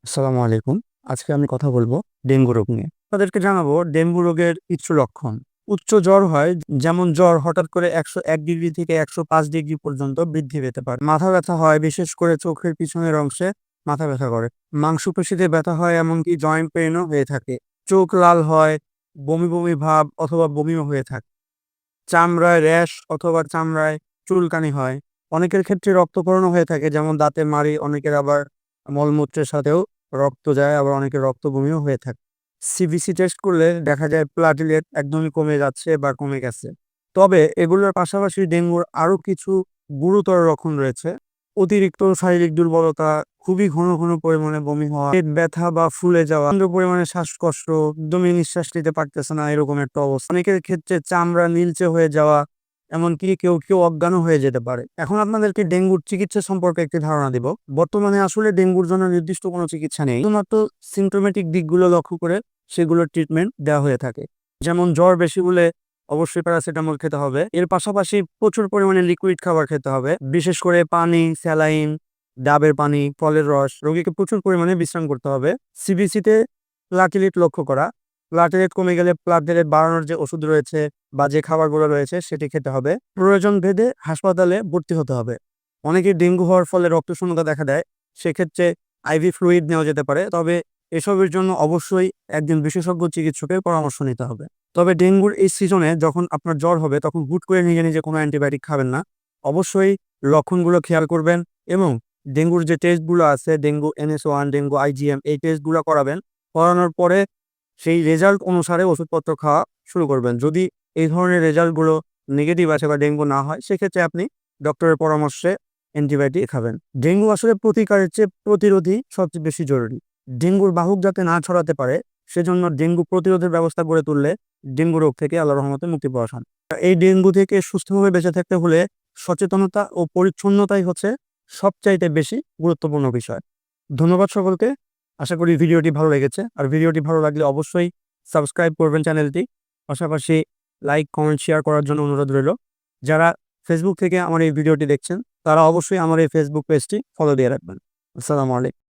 আসসালামু আলাইকুম। আজকে আমি কথা বলব ডেঙ্গু রোগ নিয়ে। আপনাদেরকে জানাবো ডেঙ্গু রোগের কিছু লক্ষণ। উচ্চ জ্বর হয়, যেমন জ্বর হঠাৎ করে ১০১ ডিগ্রি থেকে ১০৫ ডিগ্রি পর্যন্ত বৃদ্ধি পেতে পারে। মাথা ব্যথা হয়, বিশেষ করে চোখের পিছনের অংশে মাথা ব্যথা করে। মাংসপেশিতে ব্যথা হয়, এমনকি জয়েন্ট পেইনও হয়ে থাকে। চোখ লাল হয়, বমি ভাব অথবা বমিও হয়ে থাকে। চামড়ায় র‍্যাশ অথবা চামড়ায় চুলকানি হয়। অনেকের ক্ষেত্রে রক্তক্ষরণও হয়ে থাকে, যেমন দাঁতের মাড়ি, অনেকের আবার মলমূত্রের সাথেও রক্ত যায়, আবার অনেকের রক্ত বমিও হয়ে থাকে। সিবিসি টেস্ট করলে দেখা যায় প্লাটিলেট একদমই কমে যাচ্ছে বা কমে গেছে। তবে এগুলোর পাশাপাশি ডেঙ্গুর আরো কিছু গুরুতর লক্ষণ রয়েছে। অতিরিক্ত শারীরিক দুর্বলতা, খুবই ঘন পরিমাণে বমি হওয়া, পেট ব্যথা বা ফুলে যাওয়া, প্রচন্ড পরিমাণে শ্বাসকষ্ট, একদমই নিঃশ্বাস নিতে পারতেছে না, এরকম একটা অবস্থা। অনেকের ক্ষেত্রে চামড়া নীলচে হয়ে যাওয়া, এমনকি কেউ অজ্ঞানও হয়ে যেতে পারে। এখন আপনাদেরকে ডেঙ্গুর চিকিৎসা সম্পর্কে একটি ধারণা দিব। বর্তমানে আসলে ডেঙ্গুর জন্য নির্দিষ্ট কোনো চিকিৎসা নেই। শুধুমাত্র সিম্পটোমেটিক দিকগুলো লক্ষ্য করে সেগুলোর ট্রিটমেন্ট দেওয়া হয়ে থাকে। যেমন জ্বর বেশি হলে অবশ্যই প্যারাসিটামল খেতে হবে। এর পাশাপাশি প্রচুর পরিমাণে লিকুইড খাবার খেতে হবে। বিশেষ করে পানি, স্যালাইন, ডাবের পানি, ফলের রস। রোগীকে প্রচুর পরিমাণে বিশ্রাম করতে হবে। সিবিসিতে প্লাটিলেট লক্ষ্য করা। প্লাটিলেট কমে গেলে প্লাটিলেট বাড়ানোর যে ওষুধ রয়েছে বা যে খাবারগুলো রয়েছে সেটি খেতে হবে। প্রয়োজন ভেদে হাসপাতালে ভর্তি হতে হবে। অনেকের ডেঙ্গু হওয়ার ফলে রক্তশূন্যতা দেখা দেয়। সেক্ষেত্রে আইভি ফ্লুইড নেওয়া যেতে পারে। তবে এসবের জন্য অবশ্যই একজন বিশেষজ্ঞ চিকিৎসকের পরামর্শ নিতে হবে। তবে ডেঙ্গুর এই সিজনে যখন আপনার জ্বর হবে, তখন হুট করে নিজে কোনো অ্যান্টিবায়োটিক খাবেন না। অবশ্যই লক্ষণগুলো খেয়াল করবেন এবং ডেঙ্গুর যে টেস্টগুলো আছে, ডেঙ্গু NS1, ডেঙ্গু IgM, এই টেস্টগুলো করাবেন। করানোর পরে সেই রেজাল্ট অনুসারে ওষুধপত্র খাওয়া শুরু করবেন। যদি এই ধরনের রেজাল্টগুলো নেগেটিভ আসে বা ডেঙ্গু না হয়, সেক্ষেত্রে আপনি ডক্টরের পরামর্শে অ্যান্টিবায়োটিক খাবেন। ডেঙ্গু আসলে প্রতিকারের চেয়ে প্রতিরোধই সবচেয়ে বেশি জরুরি। ডেঙ্গুর বাহক যাতে না ছড়াতে পারে, সেজন্য ডেঙ্গু প্রতিরোধের ব্যবস্থা গড়ে তুললে ডেঙ্গু রোগ থেকে আল্লাহর রহমতে মুক্তি পাওয়া সম্ভব। এই ডেঙ্গু থেকে সুস্থভাবে বেঁচে থাকতে হলে সচেতনতা ও পরিচ্ছন্নতাই হচ্ছে সবচাইতে বেশি গুরুত্বপূর্ণ বিষয়। ধন্যবাদ সকলকে। আশা করি ভিডিওটি ভালো লেগেছে। আর ভিডিওটি ভালো লাগলে অবশ্যই সাবস্ক্রাইব করবেন চ্যানেলটি। পাশাপাশি লাইক, কমেন্ট, শেয়ার করার জন্য অনুরোধ রইল। যারা ফেসবুক থেকে আমার এই ভিডিওটি দেখছেন, তারা অবশ্যই আমার এই ফেসবুক পেজটি ফলো দিয়ে রাখবেন। আসসালামু আলাইকুম।